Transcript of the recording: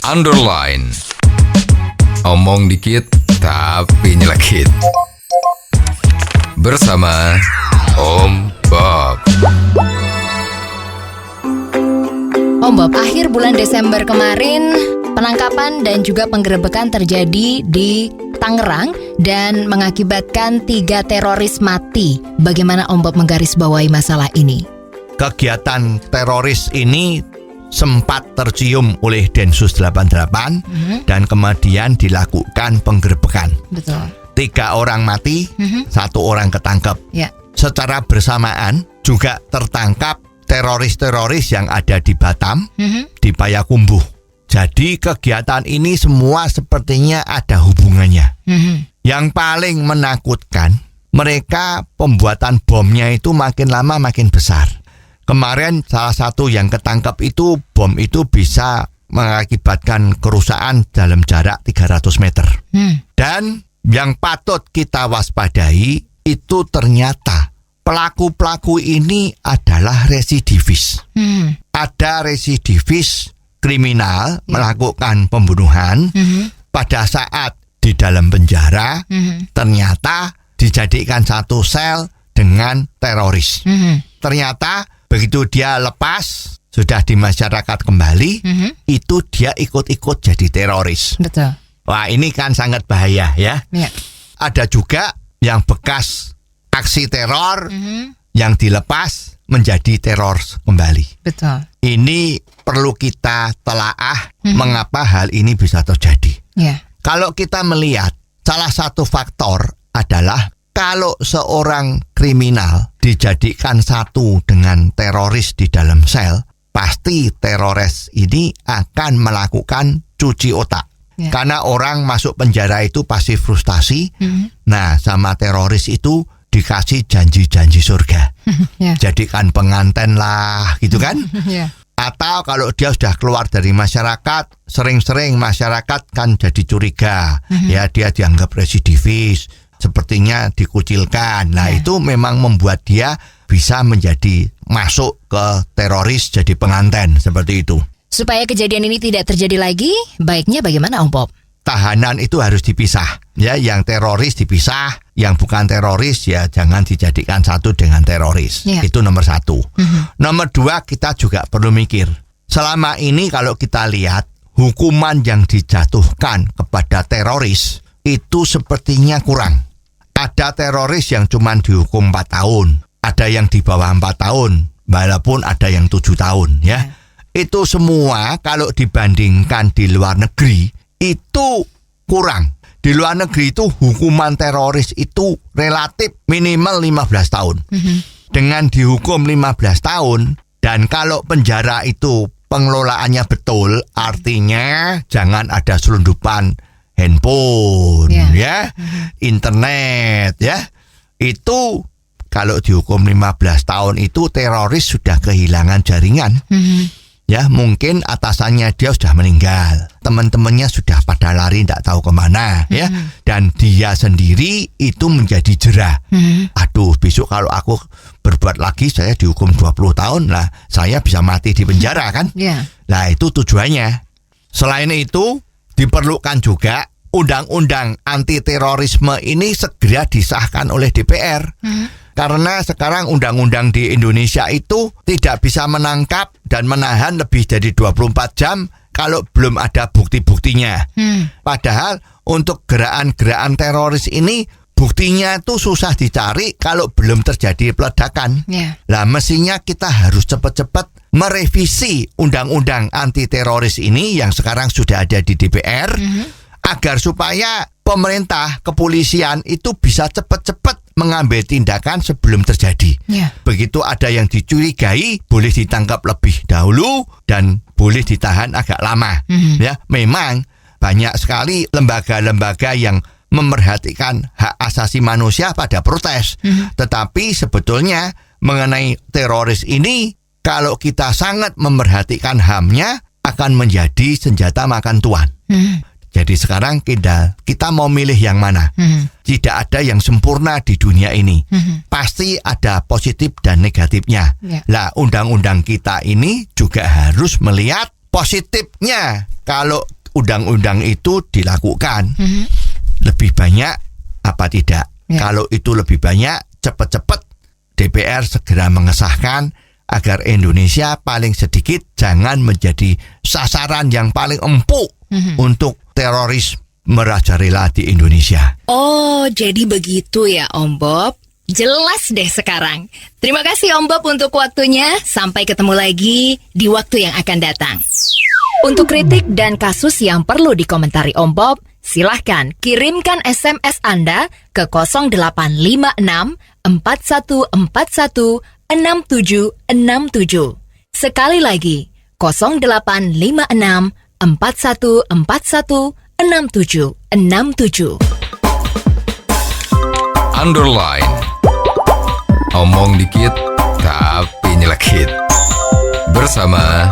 Underline. Omong dikit tapi nyelekit. Bersama Om Bob. Om Bob, akhir bulan Desember kemarin penangkapan dan juga penggerebekan terjadi di Tangerang dan mengakibatkan 3 teroris mati. Bagaimana Om Bob menggarisbawahi masalah ini? Kegiatan teroris ini sempat tercium oleh Densus 88 dan kemudian dilakukan penggerebekan. Betul. 3 orang mati, 1 orang ketangkep. Ya. Secara bersamaan juga tertangkap teroris-teroris yang ada di Batam, di Payakumbuh. Jadi kegiatan ini semua sepertinya ada hubungannya. Yang paling menakutkan, mereka pembuatan bomnya itu makin lama makin besar. Kemarin salah satu yang ketangkap itu bom itu bisa mengakibatkan kerusakan dalam jarak 300 meter. Dan yang patut kita waspadai itu ternyata pelaku-pelaku ini adalah residivis. Ada residivis kriminal melakukan pembunuhan pada saat di dalam penjara ternyata dijadikan satu sel dengan teroris. Ternyata begitu dia lepas, sudah di masyarakat kembali, itu dia ikut-ikut jadi teroris. Betul. Wah, ini kan sangat bahaya ya. Ada juga yang bekas aksi teror yang dilepas menjadi teror kembali. Betul. Ini perlu kita telaah mengapa hal ini bisa terjadi. Kalau kita melihat, salah satu faktor adalah kalau seorang kriminal dijadikan satu dengan teroris di dalam sel, pasti teroris ini akan melakukan cuci otak. Karena orang masuk penjara itu pasti frustasi. Nah, sama teroris itu dikasih janji-janji surga. Jadikan pengantin lah, gitu kan? Atau kalau dia sudah keluar dari masyarakat, sering-sering masyarakat kan jadi curiga. Ya, dia dianggap residivis, sepertinya dikucilkan. Nah, itu memang membuat dia bisa menjadi masuk ke teroris jadi pengantin, seperti itu. Supaya kejadian ini tidak terjadi lagi, baiknya bagaimana Om Bob? Tahanan itu harus dipisah. Ya, yang teroris dipisah, yang bukan teroris ya jangan dijadikan satu dengan teroris. Itu nomor 1. Nomor 2, kita juga perlu mikir. Selama ini kalau kita lihat hukuman yang dijatuhkan kepada teroris itu sepertinya kurang. Ada teroris yang cuma dihukum 4 tahun, ada yang di bawah 4 tahun, walaupun ada yang 7 tahun ya. Itu semua kalau dibandingkan di luar negeri itu kurang. Di luar negeri itu hukuman teroris itu relatif minimal 15 tahun. Dengan dihukum 15 tahun dan kalau penjara itu pengelolaannya betul, artinya jangan ada selundupan handphone ya, internet ya. Itu kalau dihukum 15 tahun itu teroris sudah kehilangan jaringan. Ya, mungkin atasannya dia sudah meninggal, teman-temannya sudah pada lari tidak tahu kemana ya, dan dia sendiri itu menjadi jera. Aduh, besok kalau aku berbuat lagi saya dihukum 20 tahun lah, saya bisa mati di penjara kan? Nah, itu tujuannya. Selain itu diperlukan juga undang-undang anti terorisme ini segera disahkan oleh DPR. Karena sekarang undang-undang di Indonesia itu tidak bisa menangkap dan menahan lebih dari 24 jam kalau belum ada bukti-buktinya. Padahal untuk gerakan-gerakan teroris ini buktinya itu susah dicari kalau belum terjadi peledakan. Lah mestinya kita harus cepat-cepat merevisi undang-undang anti teroris ini yang sekarang sudah ada di DPR agar supaya pemerintah, kepolisian itu bisa cepat-cepat mengambil tindakan sebelum terjadi. Begitu ada yang dicurigai, boleh ditangkap lebih dahulu dan boleh ditahan agak lama. Ya, memang banyak sekali lembaga-lembaga yang memerhatikan hak asasi manusia pada protes. Tetapi sebetulnya mengenai teroris ini, kalau kita sangat memerhatikan HAM-nya, akan menjadi senjata makan tuan. Jadi sekarang kita mau milih yang mana. Tidak ada yang sempurna di dunia ini. Pasti ada positif dan negatifnya. Lah, undang-undang kita ini juga harus melihat positifnya kalau undang-undang itu dilakukan, lebih banyak apa tidak? Kalau itu lebih banyak, cepat-cepat DPR segera mengesahkan agar Indonesia paling sedikit jangan menjadi sasaran yang paling empuk untuk teroris merajalela di Indonesia. Oh, jadi begitu ya Om Bob. Jelas deh sekarang. Terima kasih Om Bob untuk waktunya. Sampai ketemu lagi di waktu yang akan datang. Untuk kritik dan kasus yang perlu dikomentari Om Bob, silahkan kirimkan SMS Anda ke 0856 4141 6767. Sekali lagi, 0856 4141 6767. Underline. Omong dikit tapi nyelekit. Bersama